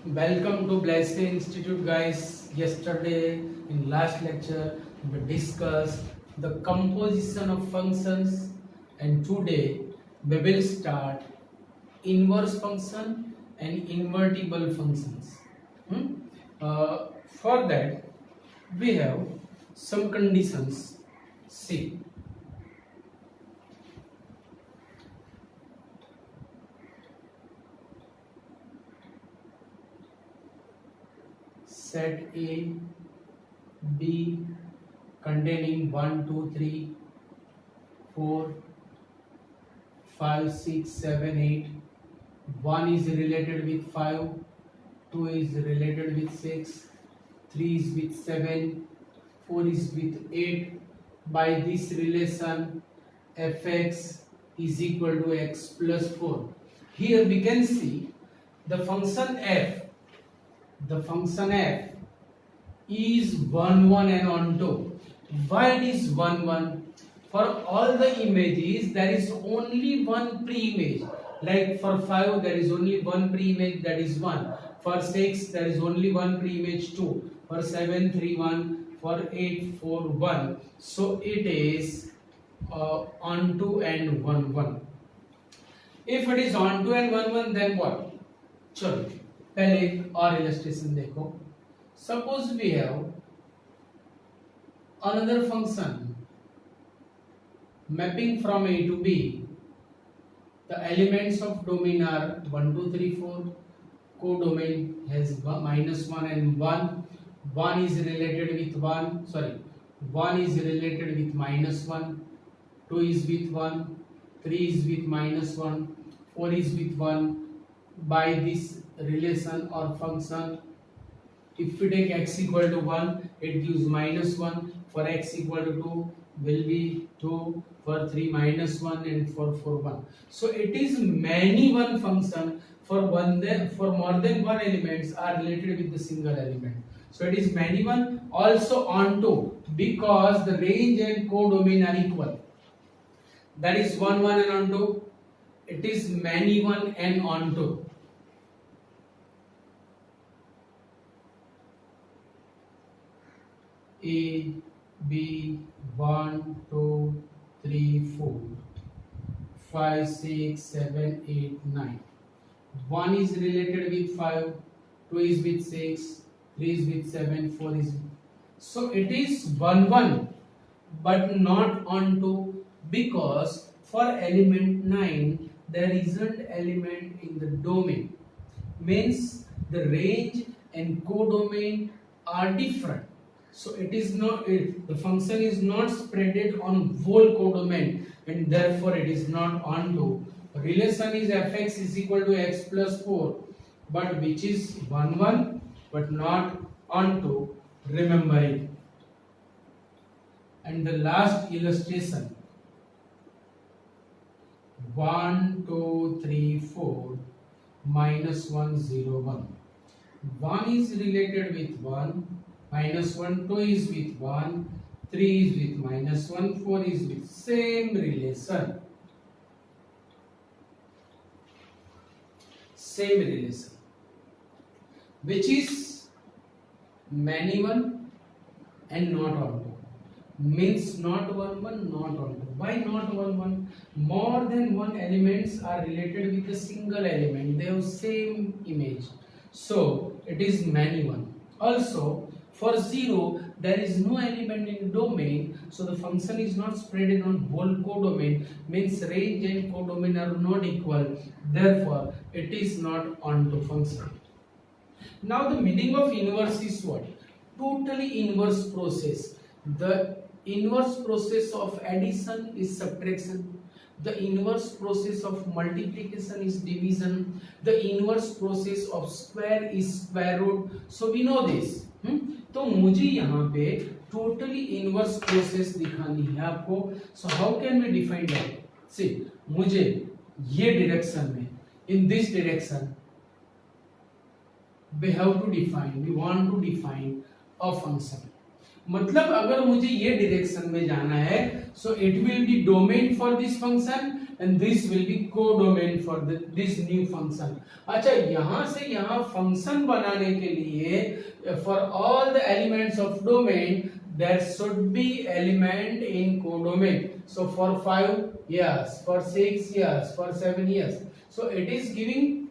Welcome to Blessed Institute, guys. Yesterday, in last lecture, we discussed the composition of functions, and today we will start inverse function and invertible functions. Hmm? For that, we have some conditions. See, set A, B containing 1, 2, 3, 4, 5, 6, 7, 8. 1 is related with 5, 2 is related with 6, 3 is with 7, 4 is with 8. By this relation, fx is equal to x plus 4. Here we can see the function f. The function f is 1, 1 and onto. Why it is 1, 1? For all the images, there is only one pre-image. Like for 5, there is only one pre-image, that is 1. For 6, there is only one pre-image, 2. For 7, 3, 1. For 8, 4, 1. So it is onto and 1, 1. If it is onto and 1, 1, then what? चलो पहले एक और illustration देखो. Suppose we have another function mapping from A to B. The elements of domain are 1, 2, 3, 4. Codomain has -1 and 1. 1 is related with 1. Sorry, 1 is related with -1. 2 is with 1. 3 is with -1. 4 is with 1. By this relation or function, if we take x equal to 1, it gives -1. For x equal to 2 will be 2. For 3 -1, and for 4 1. So it is many one function. For more than one elements are related with the single element. So it is many one. Also onto, because the range and codomain are equal. That is 1, 1 and onto. It is many one and onto. A, B, 1, 2, 3, 4, 5, 6, 7, 8, 9. 1 is related with 5, 2 is with 6, 3 is with 7, 4 is with. So it is 1, 1, but not onto, because for element 9 there isn't element in the domain. Means the range and codomain are different. So it is not, the function is not spreaded on whole codomain, and therefore it is not onto. Relation is fx is equal to x plus 4, but which is 1, 1, but not onto. Remember it. And the last illustration, 1, 2, 3, 4, -1, 0, 1. 1 is related with 1. -1, 2 is with 1, 3 is with -1, 4 is with same relation. Same relation. Which is many one and not onto. Means not 1, 1, not onto. Why not 1, 1? More than one elements are related with a single element. They have same image. So it is many one. Also, for 0, there is no element in domain, so the function is not spread on whole codomain. Means range and codomain are not equal. Therefore, it is not onto function. Now, the meaning of inverse is what? Totally inverse process. The inverse process of addition is subtraction. The inverse process of multiplication is division. The inverse process of square is square root. So we know this. तो मुझे यहाँ पे totally inverse process दिखानी है आपको. So how can we define that? See, मुझे ये direction में, in this direction, we have to define, we want to define a function. मतलब अगर मुझे ये डायरेक्शन में जाना है, so it will be domain for this function and this will be codomain for this new function. अच्छा, यहाँ से यहाँ फंक्शन बनाने के लिए for all the elements of domain there should be element in codomain. So for 5 years, for 6 years, for 7 years, so it is giving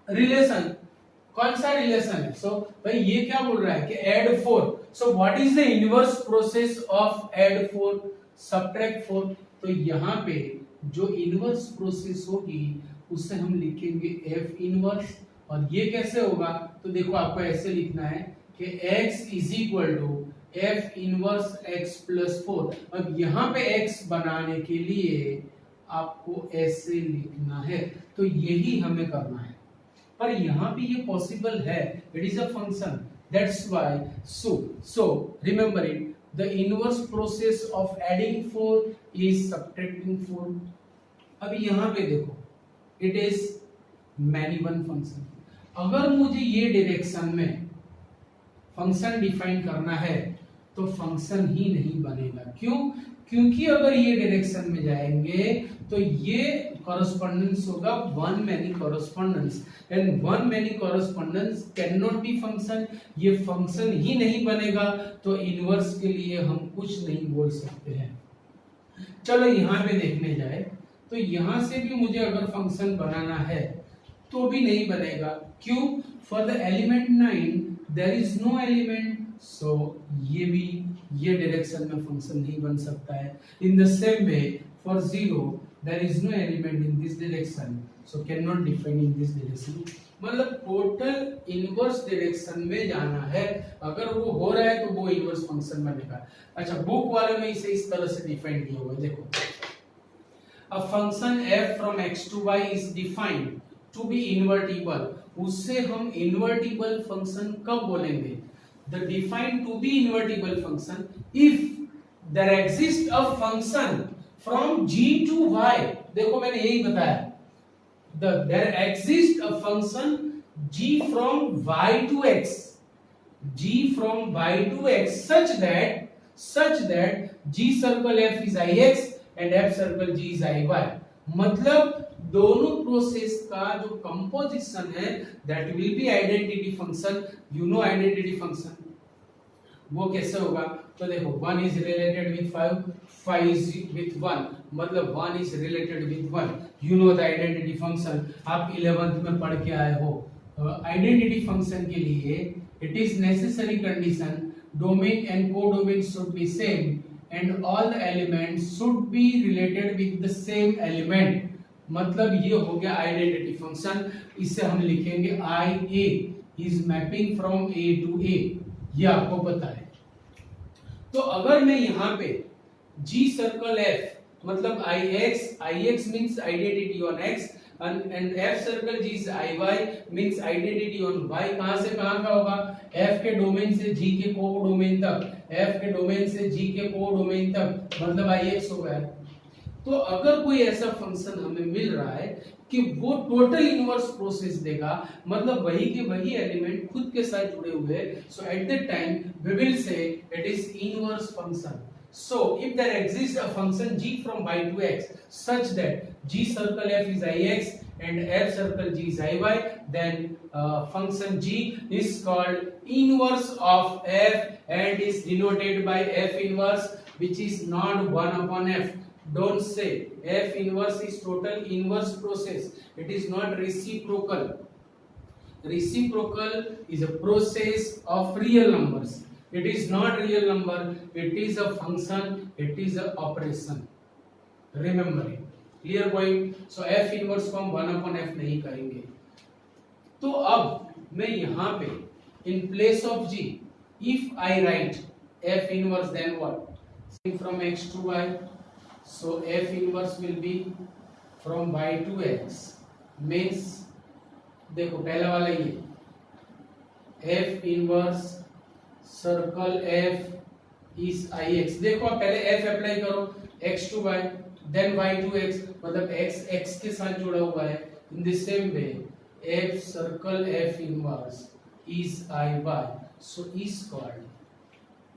relation. कौन सा relation है? सो भाई ये क्या बोल रहा है कि add 4. So what is the inverse process of add 4, subtract 4? तो यहाँ पे जो इनवर्स प्रोसेस होगी उसे हम लिखेंगे f इनवर्स. और ये कैसे होगा? तो देखो आपको ऐसे लिखना है कि x is equal to f inverse x plus 4. अब यहाँ पे x बनाने के लिए आपको ऐसे लिखना है, तो यही हमें करना है. पर यहाँ पे ये पॉसिबल है, it is a function, that's why. So remember it, the inverse process of adding 4 is subtracting 4. अभी यहाँ पे देखो, it is many one function. अगर मुझे ये डायरेक्शन में फंक्शन डिफाइन करना है तो फंक्शन ही नहीं बनेगा. क्यों? क्योंकि अगर ये डायरेक्शन में जाएंगे तो ये correspondence होगा one many correspondence, and one many correspondence cannot be function. ये फंक्शन ही नहीं बनेगा तो इनवर्स के लिए हम कुछ नहीं बोल सकते हैं. चलो यहाँ पे देखने जाए तो यहाँ से भी मुझे अगर फंक्शन बनाना है तो भी नहीं बनेगा. क्यों? For the element 9 there is no element. So ये भी ये डायरेक्शन में फंक्शन नहीं बन सकता है. In the same way for 0 there is no element in this direction, so cannot define in this direction. मतलब टोटल इनवर्स डायरेक्शन में जाना है. अगर वो हो रहा है तो वो इनवर्स फंक्शन बनेगा. अच्छा, बुक वाले में इसे इस तरह से डिफाइन किया हुआ है. देखो, a function f from x to y is defined to be invertible. उससे हम इन्वर्टिबल फंक्शन कब बोलेंगे? The defined to be invertible function if there exists a function from g to y. देखो मैंने यही बताया, there exists a function g from y to x, g from y to x such that g circle f is ix and f circle g is iy. मतलब दोनों process का जो composition है that will be identity function. You know identity function वो कैसे होगा? तो देखो 1 is related with 5, 5 is with 1, मतलब 1 is related with 1. You know the identity function, आप 11th में पढ़ के आए हो. आइडेंटिटी फंक्शन के लिए it is necessary condition domain and codomain should be same and all the elements should be related with the same element. मतलब ये हो गया आइडेंटिटी फंक्शन. इसे हम लिखेंगे IA is mapping from A to A. ये आपको पता है. तो अगर मैं यहाँ पे G सर्कल F मतलब IX means identity on X and F circle G is IY means identity on Y. कहाँ से कहाँ का होगा? F के डोमेन से G के को डोमेन तक, F के डोमेन से G के को डोमेन तक, मतलब IX हो गया. तो अगर कोई ऐसा फंक्शन हमें मिल रहा है कि वो टोटल इनवर्स प्रोसेस देगा, मतलब वही के वही एलिमेंट खुद के साथ जुड़े हुए हैं, so at that time we will say it is inverse function. So if there exist a function g from y to x such that g circle f is ix and f circle g is iy, then function g is called inverse of f and is denoted by f inverse, which is not 1 upon f. Don't say f inverse is total inverse process. It is not reciprocal. Reciprocal is a process of real numbers. It is not real number. It is a function. It is a operation. Remember it. Clear point? So f inverse को हम 1 upon f नहीं करेंगे. तो अब मैं यहाँ पे in place of g, if I write f inverse, then what? From x to y. So f inverse will be from y to x means देखो पहला वाला ये f inverse circle f is ix. देखो आप पहले f apply करो x to y then y to x, मतलब x x के साथ जुड़ा हुआ है. In the same way f circle f inverse is iy, so is called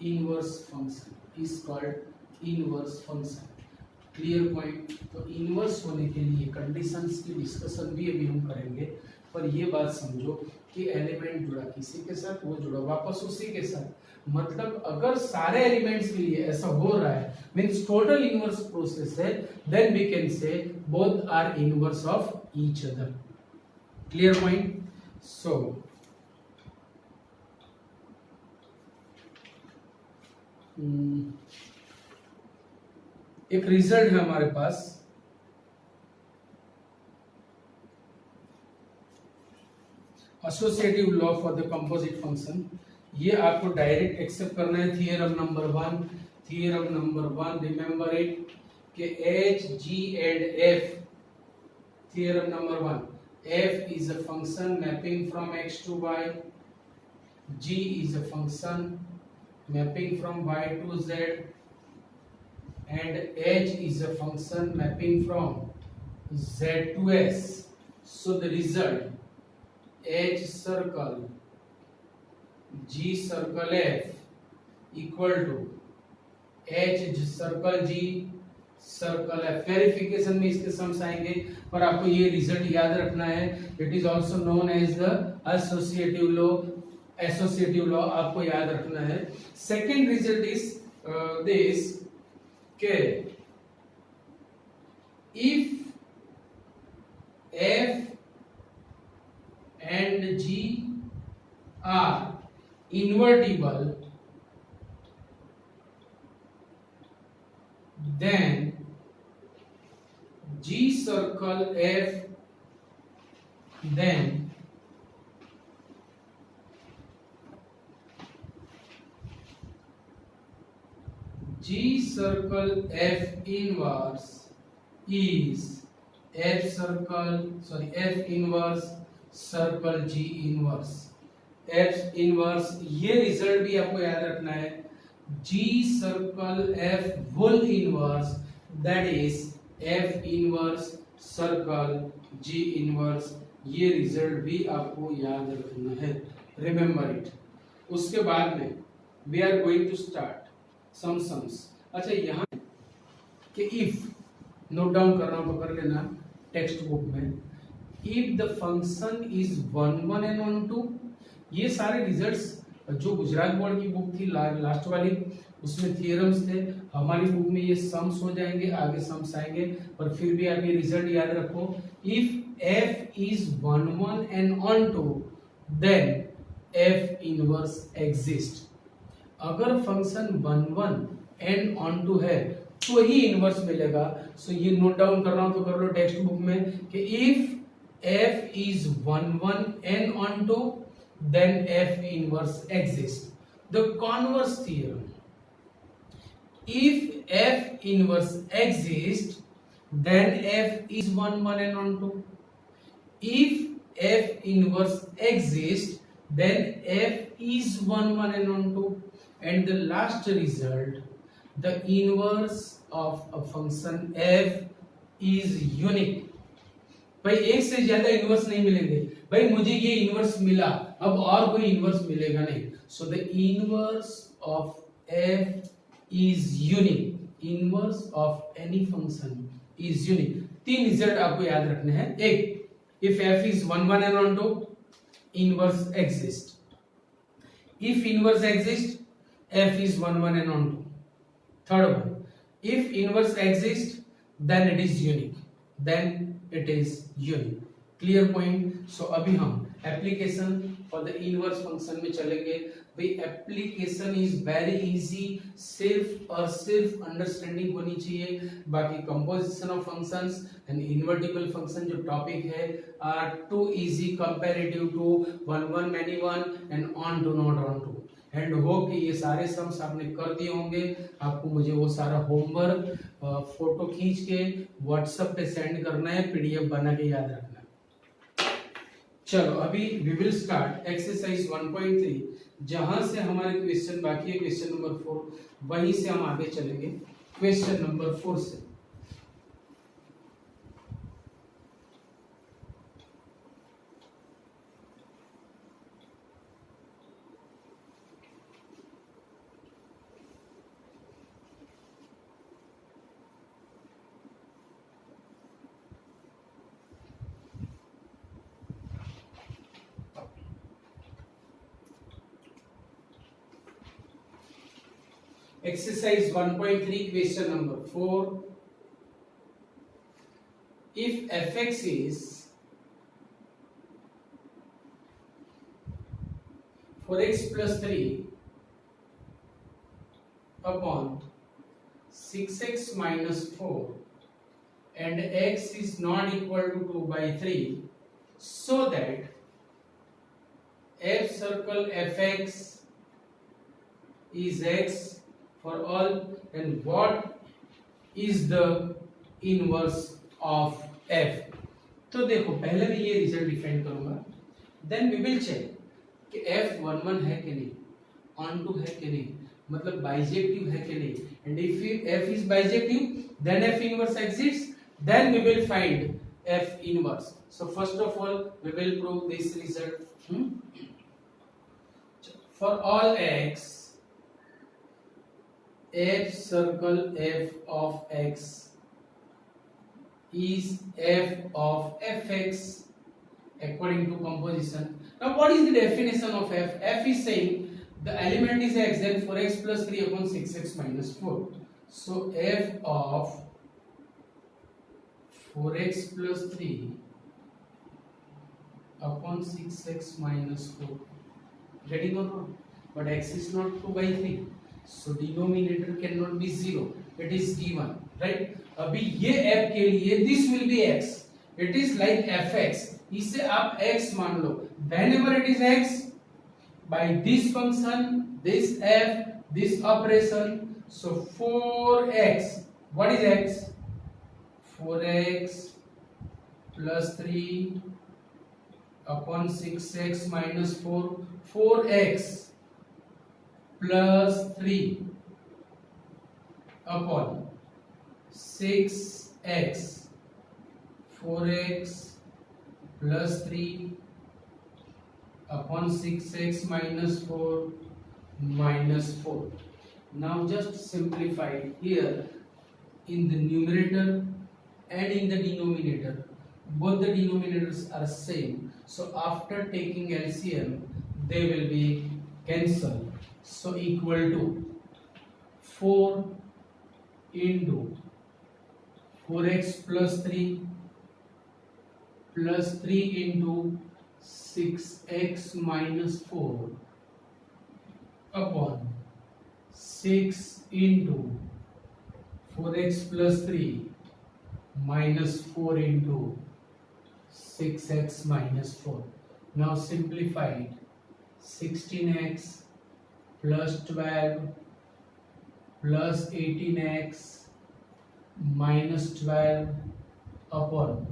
inverse function. Is called inverse function. Clear point. तो inverse होने के लिए कंडीशंस की डिस्कशन भी अभी हम करेंगे, पर ये बात समझो कि एलिमेंट जुड़ा किसी के साथ, वो जुड़ा वापस उसी के साथ। मतलब अगर सारे एलिमेंट्स के लिए ऐसा हो रहा है, मींस टोटल इनवर्स प्रोसेस है, then we can say both are inverse of each other. Clear point. So एक रिजल्ट है हमारे पास, associative law for the composite function. ये आपको डायरेक्ट एक्सेप्ट करना है। Theorem number one, theorem number one, remember it कि H G and F, theorem number one, F is a function mapping from X to Y, G is a function mapping from Y to z, and h is a function mapping from z to s. So the result h circle g circle f equal to h circle g circle है। Verification में इसके sums आएंगे, पर आपको ये result याद रखना है। It is also known as the associative law, associative law आपको याद रखना है। सेकेंड रिजल्ट इज दिस के if f and g are invertible, then g circle f, then G circle F inverse is F inverse circle G inverse, F inverse। ये result भी आपको याद रखना है। G circle F whole inverse, that is F inverse circle G inverse। ये result भी आपको याद रखना है, रिमेंबर इट। उसके बाद में we are going to start some sums. अच्छा यहाँ कि इफ नोट डाउन कर रहा हूं तो कर लेना टेक्स्ट बुक में, if the function is 1 1 and 1 2। ये सारे रिजल्ट्स जो गुजरात बोर्ड की बुक थी लास्ट वाली, उसमें थियरम्स थे, हमारी बुक में ये सम्स हो जाएंगे, आगे सम्स आएंगे, पर फिर भी आप ये रिजल्ट याद रखो। If f is 1 1 and 1 2 then f inverse exist. अगर फंक्शन 1 1 एंड ऑन टू है तो ही इनवर्स मिलेगा। सो ये नोट डाउन कर रहा हूं तो कर लो टेक्स्ट बुक में कि if f is 1 1 and onto then f inverse exist. The converse theorem, if f inverse exist then f is 1 1 and onto, if f inverse exists then f is 1 1 and on 2, and the last result, the inverse of a function f is unique। भाई एक से ज्यादा inverse नहीं मिलेंगे, भाई मुझे ये inverse मिला, अब और कोई इनवर्स मिलेगा नहीं। So the inverse of f is unique, inverse of any function is unique. तीन रिजल्ट आपको याद रखने हैं। एक, if f is 1 1 and on 2, inverse exists। if inverse exists, f is 1 1 and on 2। third one, if inverse exists then it is unique, then it is unique। clear point। so अभी हम application for the inverse function में चलेंगे। भाई application is very easy, सिर्फ और सिर्फ understanding होनी चाहिए। बाकी composition of functions and invertible function जो टॉपिक है are too easy comparative to 1 1 many 1 and onto not onto. And hope कि ये सारे सम्स आपने कर दिए होंगे। आपको मुझे वो सारा होमवर्क फोटो खींच के व्हाट्सएप पे सेंड करना है, पीडीएफ बना के याद रखना है। चलो अभी वी विल स्टार्ट एक्सरसाइज 1.3, जहां से हमारे क्वेश्चन बाकी है, क्वेश्चन नंबर 4, वहीं से हम आगे चलेंगे क्वेश्चन नंबर 4 से। Exercise 1.3 question number 4. If fx is 4x plus 3 upon 6x minus 4 and x is not equal to 2 by 3, so that f circle fx is x for all, and what is the inverse of f. तो देखो पहले मैं ये result define करूंगा, then we will check कि f 1 1 है कि नहीं, ऑन टू है कि नहीं, मतलब बाइजेक्टिव है कि नहीं, and if f is bijective then f inverse exists, then we will find f inverse. So first of all we will prove this result. For all x, f circle f of x is f of fx according to composition. Now what is the definition of f? F is saying the element is x, then 4x plus 3 upon 6x minus 4. So f of 4x plus 3 upon 6x minus 4. Getting or not? But x is not 2 by 3, so denominator cannot be 0. It is given, right? अभी ये f के लिए this will be x. It is like fx. इसे आप x मान लो. Whenever it is x, by this function, this f, this operation, so 4x. What is x? 4x plus 3 upon 6x minus 4. 4x plus 3 upon 6x. 4x plus 3 upon 6x minus 4 minus 4. Now just simplify here in the numerator and in the denominator. Both the denominators are same. So after taking LCM, they will be cancelled. So equal to 4 into 4x plus 3 plus 3 into 6x minus 4 upon 6 into 4x plus 3 minus 4 into 6x minus 4. Now simplify it. 16x plus 12 plus 18x minus 12 upon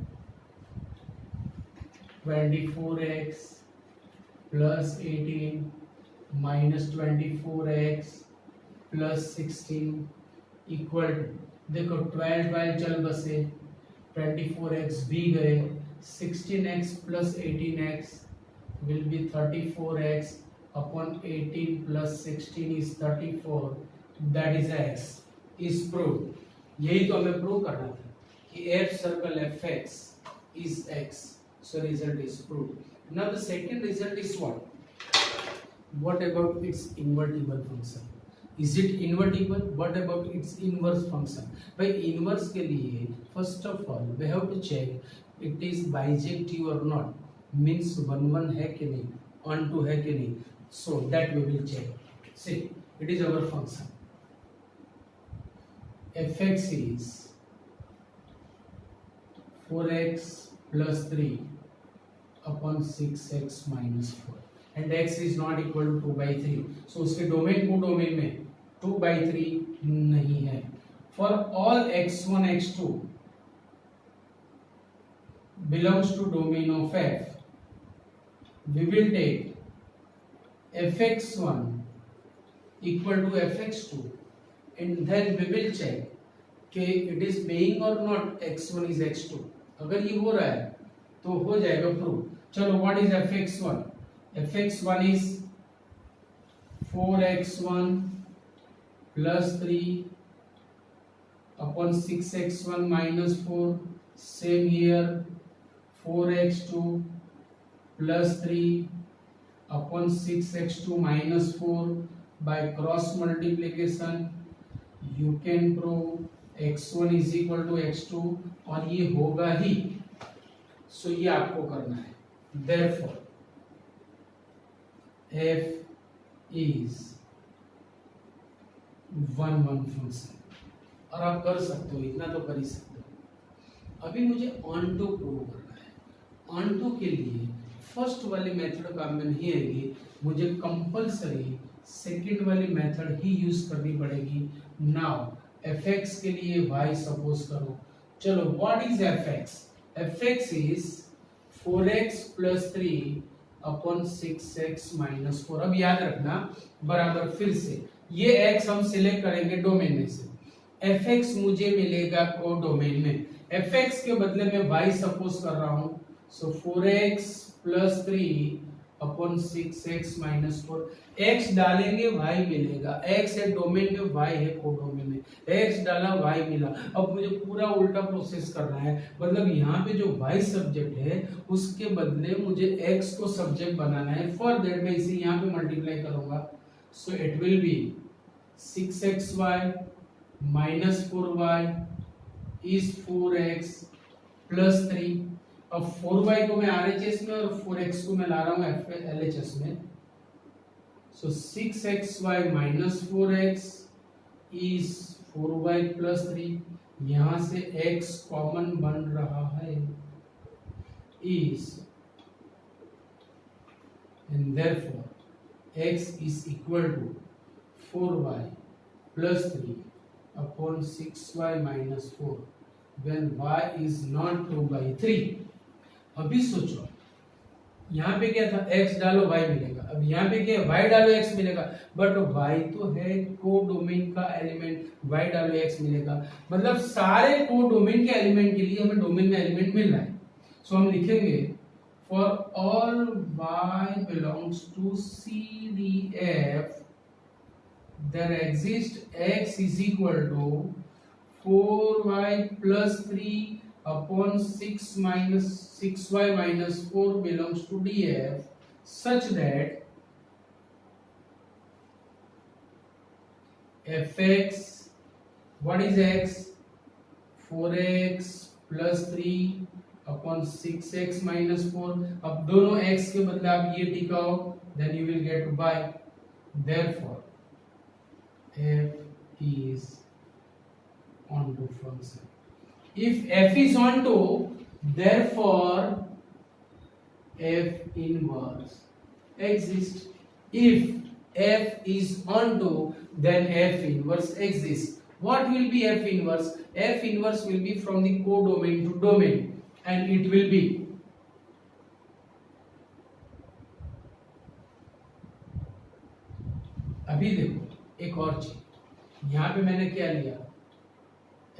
24x plus 18 minus 24x plus 16 equal to, देखो 12 12 चल बसे, 24x भी गए, 16x plus 18x will be 34x upon 18 plus 16 is 34, that is x is proved. यही तो हमें prove करना था कि f circle fx is x. So result is proved. Now the second result is what? What about its invertible function? Is it invertible? What about its inverse function? By inverse के लिए first of all we have to check it is bijective or not. Means 1 1 है कि नहीं, on 2 है कि नहीं. So that we will check. See, it is our function. fx is 4x plus 3 upon 6x minus 4 and x is not equal to 2 by 3. So उसके domain को domain में 2 by 3 नहीं है. For all x1 x2 belongs to domain of f, we will take fx1 equal to fx2 and then we will check कि it is being or not x1 is x2. अगर ये हो रहा है तो हो जाएगा प्रूव. चलो what is fx1? fx1 is 4x1 plus 3 upon 6x1 minus 4. Same here, 4x2 plus 3 upon 6x2 minus 4 by cross multiplication you can prove x1 is equal to x2 और ये होगा ही, सो ये आपको करना है। देयरफॉर f इज 1 फंक्शन, और आप कर सकते हो, इतना तो कर ही सकते हो। अभी मुझे ऑन टू प्रूव करना है। ऑन टू के लिए फर्स्ट वाली मेथड काम में नहीं आएगी, मुझे कंपलसरी सेकंड वाली मेथड ही यूज करनी पड़ेगी। नाउ fx के लिए y सपोज करो, चलो what is fx? fx is 4x plus 3 upon 6x minus 4। अब याद रखना बराबर, फिर से ये x हम सिलेक्ट करेंगे डोमेन में से, fx मुझे मिलेगा को डोमेन में, fx के बदले में y सपोज कर रहा हूं, सो 4x plus 3 upon 6x minus 4। x डालेंगे y मिलेगा, x है डोमेन में, y है को डोमेन में, x डाला y मिला। अब मुझे पूरा उल्टा प्रोसेस करना है, मतलब यहाँ पे जो y सब्जेक्ट है उसके बदले मुझे x को सब्जेक्ट बनाना है। फॉर दैट मैं इसे यहाँ पे मल्टीप्लाई करूंगा, सो it will B 6xy minus 4y is 4x plus 3। अब 4y को मैं RHS में और 4x को मैं ला रहा हूँ LHS में, सो 6xy minus 4x is 4y plus 3। यहां से x कॉमन बन रहा है, is and therefore x is equal to 4y plus 3 upon 6y minus 4 when y is not 2/3। अभी सोचो यहाँ पे क्या था, x डालो y मिलेगा, अब यहाँ पे क्या y डालो x मिलेगा, बट y तो है को डोमेन का एलिमेंट, y डालो x मिलेगा, मतलब सारे को डोमेन के एलिमेंट के लिए हमें डोमेन में एलिमेंट मिल रहा है। सो हम लिखेंगे for all y belongs to CDF there exists x is equal to 4y plus 3 upon 6y minus 4 belongs to DF such that fx, what is x? 4x plus 3 upon 6x minus 4। अब दोनों x के बदले आप ये टिकाओ, then you will get y। therefore f is onto function। if f is onto, therefore f inverse exists। if f is onto, then f inverse exists। what will be f inverse? f inverse will be from the codomain to domain, and it will be अभी देखो एक और चीज, यहां पे मैंने क्या लिया,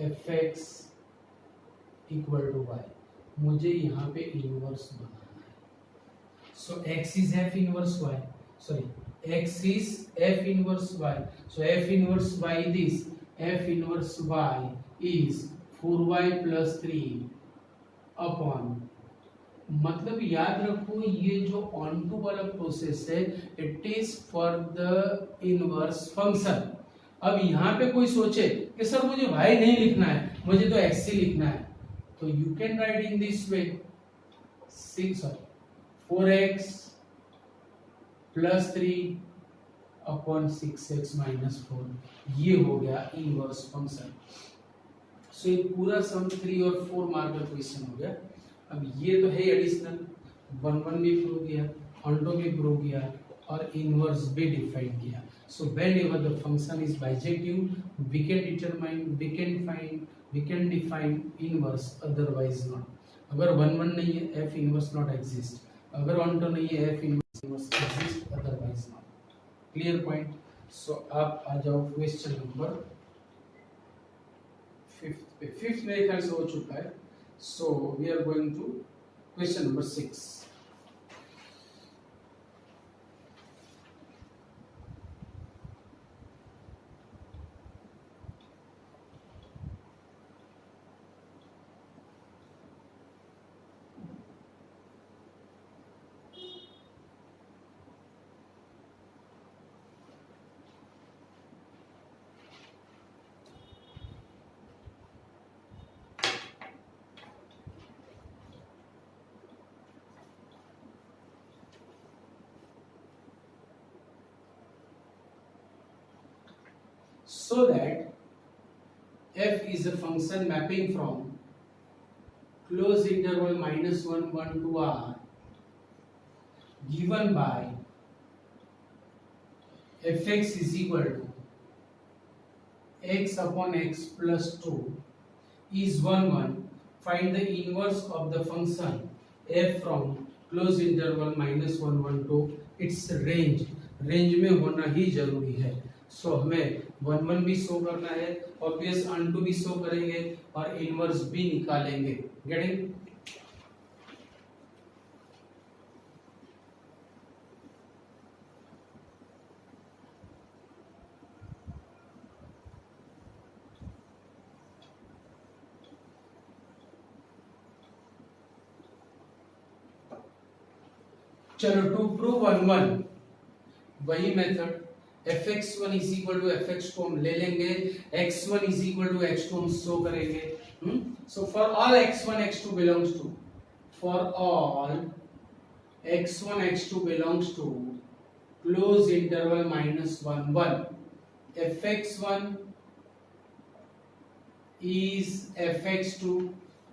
fx इक्वल टू y, मुझे यहाँ पे इनवर्स बनाना है। सो x is f inverse y, sorry x is f inverse y, so f inverse y this, f inverse y is 4y plus 3 upon, मतलब याद रखो ये जो ऑन टू वाला प्रोसेस है it is for the inverse function. अब यहाँ पे कोई सोचे कि सर मुझे y नहीं लिखना है, मुझे तो x ही लिखना है, तो you can write in this way 4x plus 3 upon 6x minus 4, ये हो गया इनवर्स फंक्शन। सो ये पूरा सम 3 और 4 मार्क का क्वेश्चन हो गया। अब ये तो है एडिशनल, 1 भी प्रूव किया, ऑनटो भी प्रूव किया और इनवर्स भी डिफाइन किया। So whenever the function is bijective we can determine, we can find, we can define inverse, otherwise not. अगर 1 नहीं है f इनवर्स नॉट एग्जिस्ट, अगर ऑनटो नहीं है f inverse exist, otherwise not. Clear point. So आप आ जाओ question number 5 पे। 5 मेरे ख्याल से हो चुका है। So we are going to question number 6। so that f is a function mapping from closed interval -1 1 to r given by fx is equal to x upon x plus 2 is 1 1. Find the inverse of the function f from closed interval -1 1 to its range. Range में होना ही जरूरी है. सो हमें 1 1 भी show करना है, obvious unto भी show करेंगे और इनवर्स भी निकालेंगे. गेटिंग? चलो टू प्रूव 1 1 वही method fx1 is equal to fx को हम ले लेंगे, x1 is equal to x2 हम शो करेंगे. So for all x1 x2 belongs to, for all x1 x2 belongs to close interval -1 1, fx1 is fx2.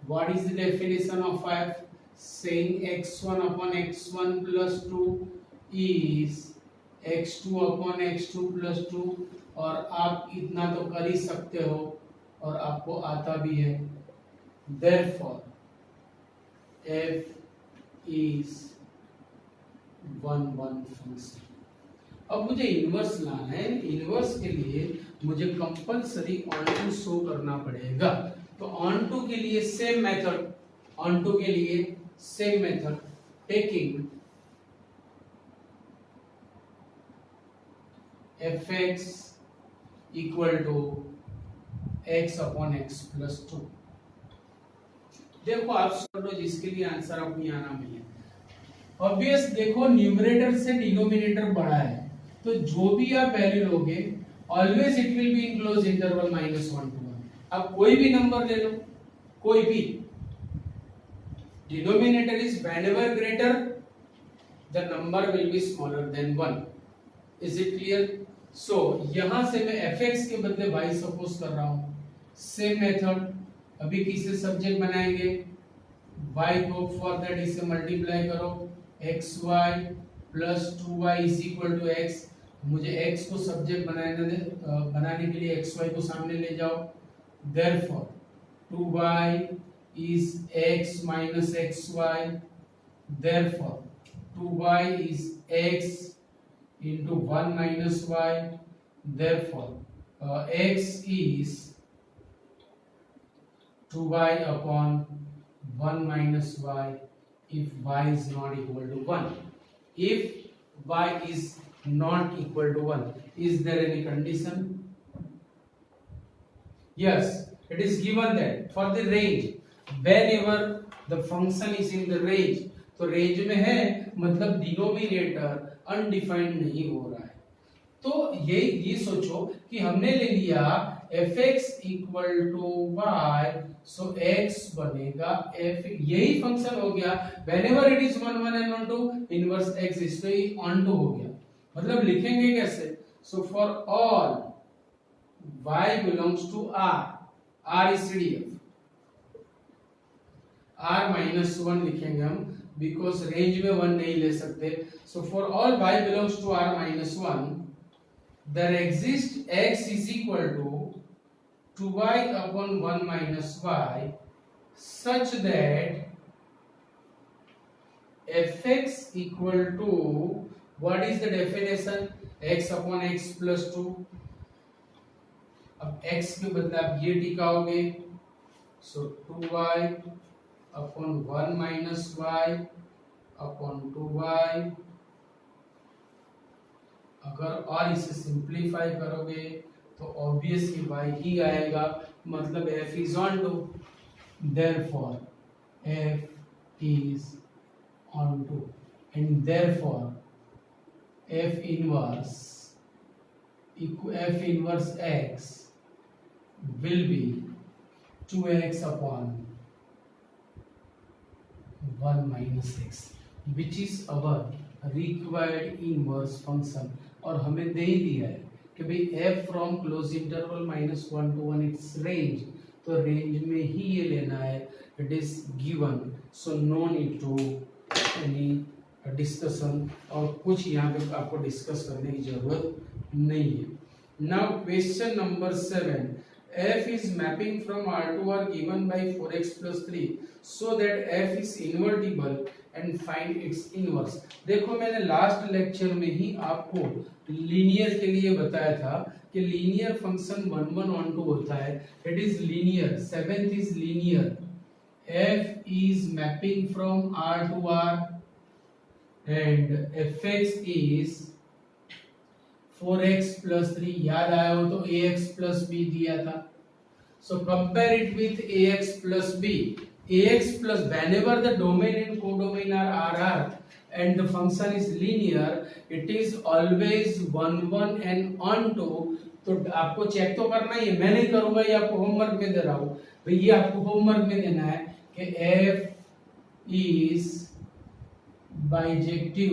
What is the definition of f? Saying x1 upon x1 plus 2 is x2 upon x2 plus 2. और आप इतना तो कर ही सकते हो और आपको आता भी है. Therefore f is 1 1 function. अब मुझे इनवर्स लाना है. इनवर्स के लिए मुझे कंपलसरी ऑन टू शो करना पड़ेगा. तो ऑन टू के लिए सेम मेथड, ऑन टू के लिए same method, taking fx equal to x upon x plus 2. देखो आप सब लोग जिसके लिए आंसर आपको यहाँ ना मिले, ऑब्वियस देखो न्यूमरेटर से डिनोमिनेटर बड़ा है तो जो भी आप वैल्यू लोगे always it will be in close interval -1 to 1. अब कोई भी नंबर ले लो, कोई भी, denominator is whenever greater the number will be smaller than 1. Is it clear? So यहां से मैं fx के बदले y सपोज कर रहा हूं. सेम मेथड अभी किसे सब्जेक्ट बनाएंगे, y को फॉर दैट इसे मल्टीप्लाई करो, xy plus 2y is equal to x. मुझे x को सब्जेक्ट बनाने के लिए xy को सामने ले जाओ. Therefore 2y is x minus xy. Therefore 2y is x into 1 minus y. Therefore x is 2y upon 1 minus y if y is not equal to 1. If y is not equal to 1, is there any condition? Yes, it is given that for the range, whenever the function is in the range, तो range में है मतलब denominator undefined नहीं हो रहा है. तो ये सोचो कि हमने ले लिया fx equal to y, so x बनेगा f. यही फंक्शन हो गया whenever it is 1 1 and 1 2 inverse x is to on to हो गया. मतलब लिखेंगे कैसे? सो for all y belongs to r, r is CDF, r minus 1 लिखेंगे हम बिकॉज रेंज में 1 नहीं ले सकते. सो for all y belongs to r minus 1 there exists x is equal to 2y upon 1 minus y such that fx equal to, what is the definition, x upon x plus 2. अब x के बदले आप ये टिकाओगे, सो 2y upon 1 minus y upon 2y. अगर और इसे simplify करोगे तो ऑब्वियसली y ही आएगा, मतलब f is onto. therefore f is on to and therefore f inverse x will be 2x upon 1 minus x, which is our required inverse function. और हमें दे ही दिया है कि भाई f from close interval -1 to 1 its range, तो range में ही ये लेना है, it is given, so no need to any discussion, और कुछ यहाँ पे आपको डिस्कस करने की जरूरत नहीं है। Now question number 7, f is mapping from R to R given by 4x plus 3 so that f is invertible and find its inverse। देखो मैंने लास्ट लेक्चर में ही आपको लीनियर के लिए बताया था कि लीनियर फंक्शन 1 1 1 2 होता है, it is linear, seventh is linear, f is mapping from R to R and fx is 4x plus 3, याद आया हो तो ax plus b दिया था, so compare it with ax plus b, ax plus whenever the domain and codomain are RR and the function is linear, it is always 1 1 and on 2, तो आपको check तो करना ही है, मैं नहीं करूंगा, ये आपको होमवर्क में दे रहा हूं भाई, ये आपको होमवर्क में देना है कि f is बाइजेक्टिव,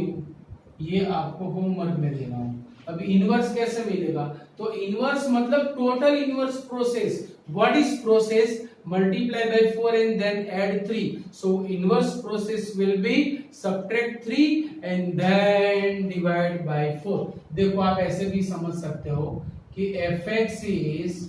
ये आपको होमवर्क में देना है। अब इनवर्स कैसे मिलेगा, तो इनवर्स मतलब total inverse process, what is process, multiply by 4 and then add 3, so inverse process will be subtract 3 and then divide by 4। देखो आप ऐसे भी समझ सकते हो कि fx is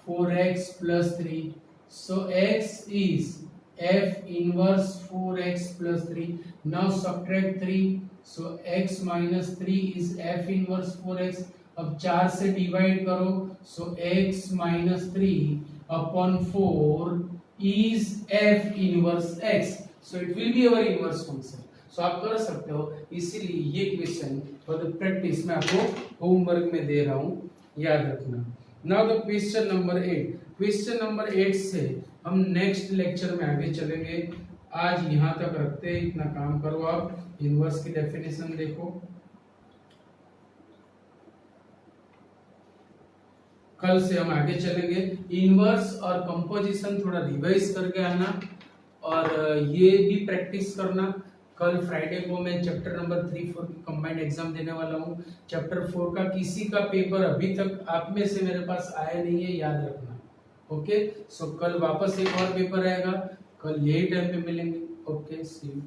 4x plus 3, so x is f inverse 4x plus 3, now subtract 3, so x minus 3 is f inverse 4x, अब 4 से डिवाइड करो, so x minus 3 upon 4 is f inverse x, so it will be our inverse function, so आप कर सकते हो, इसीलिए ये question for the practice में आपको होमवर्क में दे रहा हूँ, याद रखना। Now the question number 8, question number 8 से हम नेक्स्ट लेक्चर में आगे चलेंगे, आज यहाँ तक रखते हैं, इतना काम करो आप, इनवर्स की डेफिनेशन देखो, कल से हम आगे चलेंगे, इनवर्स और कंपोजिशन थोड़ा रिवाइज करके आना, और ये भी प्रैक्टिस करना। कल फ्राइडे को मैं चैप्टर नंबर 3-4 की कंबाइंड एग्जाम देने वाला हूँ, चैप्टर 4 का किसी का पेपर अभी तक आप में से मेरे पास आया नहीं है, याद रखना, ओके। सो कल वापस एक और पेपर आएगा, कल यही टाइम पे मिलेंगे, ओके, सी यू।